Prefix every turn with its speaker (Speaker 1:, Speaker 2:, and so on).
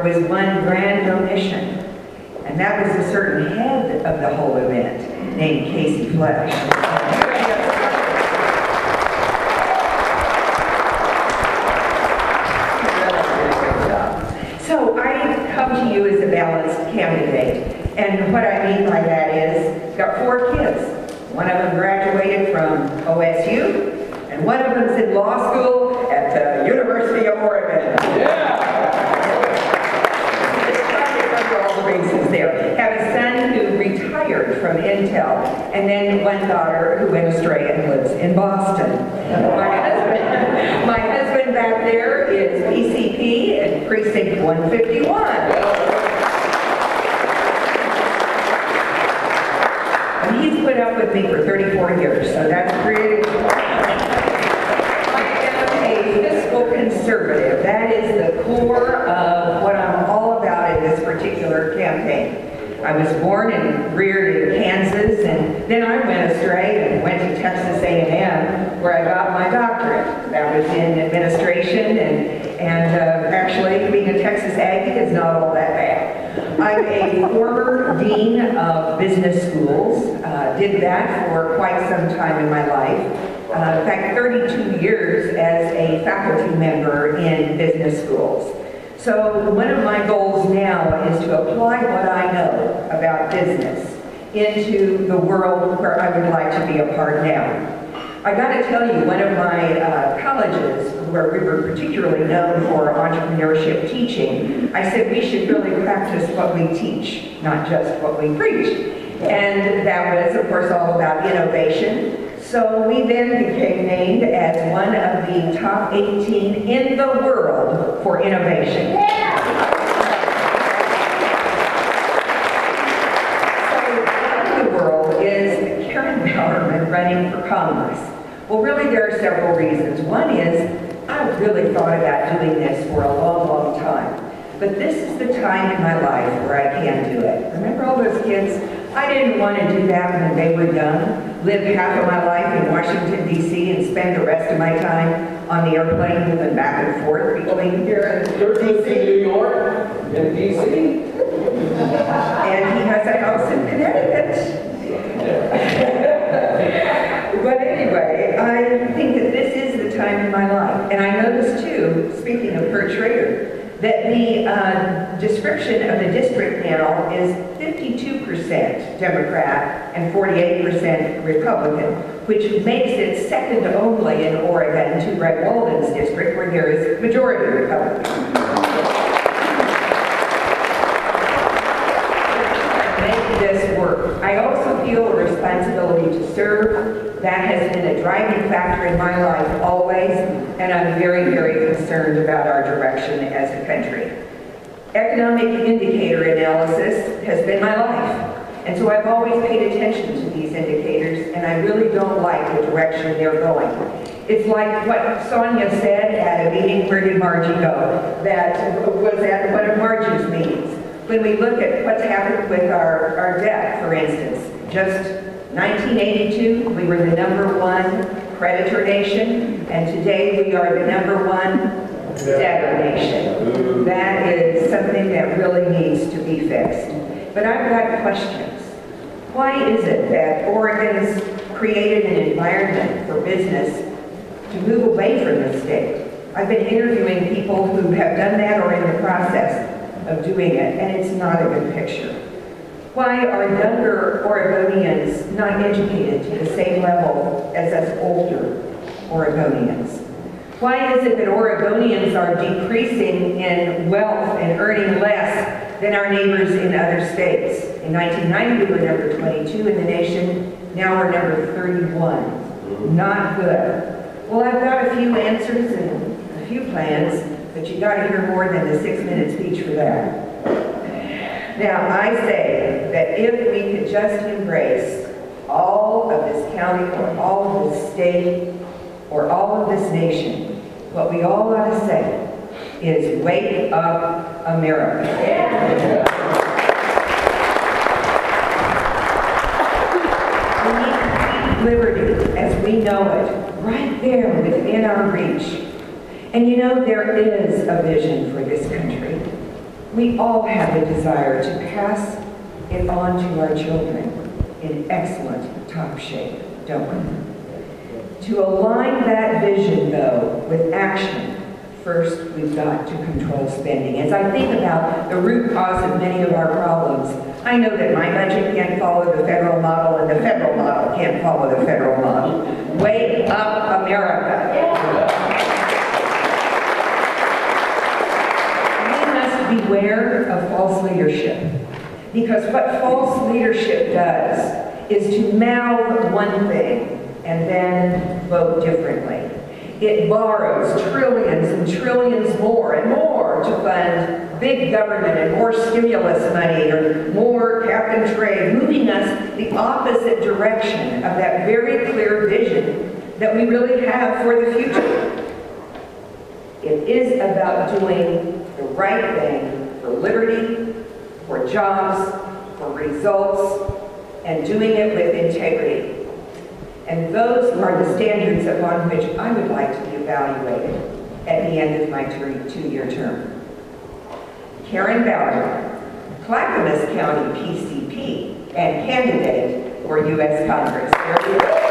Speaker 1: there was one grand omission, and that was a certain head of the whole event named Casey Flesh. So I come to you as a balanced candidate, and what I mean by that is, got 4 kids. One of them graduated from OSU, and one of them's in law school at the University of Oregon. All the bases there. Have a son who retired from Intel, and then one daughter who went astray and lives in Boston. My husband back there is PCP at Precinct 151. And he's put up with me for 34 years, so that's pretty cool. I am a fiscal conservative. That is the core of what I'm all about in this particular campaign. I was born and reared in Kansas, and then I went astray and went to Texas A&M, where I got my doctorate. That was in administration, and actually being a Texas Aggie is not all that bad. I'm a former dean of business schools, did that for quite some time in my life. In fact, 32 years as a faculty member in business schools. So one of my goals now is to apply what I know about business into the world where I would like to be a part now. I got to tell you, one of my colleges, where we were particularly known for entrepreneurship teaching, I said we should really practice what we teach, not just what we preach. And that was, of course, all about innovation. So we then became named as one of the top 18 in the world for innovation. So in the world is Karen Bowerman running for Congress. Well, really there are several reasons. One is I've really thought about doing this for a long, long time. But this is the time in my life where I can do it. Remember all those kids? I didn't want to do that when they were young, live half of my life in Washington, D.C., and spend the rest of my time on the airplane moving back and forth between here and
Speaker 2: D.C. New York and D.C.
Speaker 1: And he has a house in Connecticut. But anyway, I think that this is the time in my life. And I noticed too, speaking of Kurt Schrader, that the description of the district now is 52% Democrat and 48% Republican, which makes it second only in Oregon to Greg Walden's district, where there is majority Republican. Make this work. I also feel a responsibility to serve. That has been a driving factor in my life always, and I'm very, very concerned about our direction as a country. Economic indicator analysis has been my life, and so I've always paid attention to these indicators, and I really don't like the direction they're going. It's like what Sonia said at a meeting, where did Margie go? That was at one of Margie's meetings. When we look at what's happened with our debt, for instance, just 1982, we were the #1 creditor nation, and today we are the #1 debtor nation. That is something that really needs to be fixed. But I've got questions. Why is it that Oregon's created an environment for business to move away from the state? I've been interviewing people who have done that or in the process of doing it, and it's not a good picture. Why are younger Oregonians not educated to the same level as us older Oregonians? Why is it that Oregonians are decreasing in wealth and earning less than our neighbors in other states? In 1990, we were number 22 in the nation. Now we're number 31. Not good. Well, I've got a few answers and a few plans, but you got to hear more than the 6-minute speech for that. Now, I say that if we could just embrace all of this county, or all of this state, or all of this nation, what we all ought to say is, wake up, America. We need to keep liberty as we know it, right there within our reach. And you know, there is a vision for this country. We all have the desire to pass it on to our children in excellent top shape, don't we? To align that vision, though, with action, first we've got to control spending. As I think about the root cause of many of our problems, I know that my budget can't follow the federal model, and the federal model can't follow the federal model. Wake up, America. We must beware of false leadership, because what false leadership does is to mouth one thing and then vote differently. It borrows trillions and trillions more and more to fund big government and more stimulus money or more cap and trade, moving us the opposite direction of that very clear vision that we really have for the future. It is about doing the right thing for liberty, for jobs, for results, and doing it with integrity. And those are the standards upon which I would like to be evaluated at the end of my two-year term. Karen Bowerman, Clackamas County PCP, and candidate for U.S. Congress.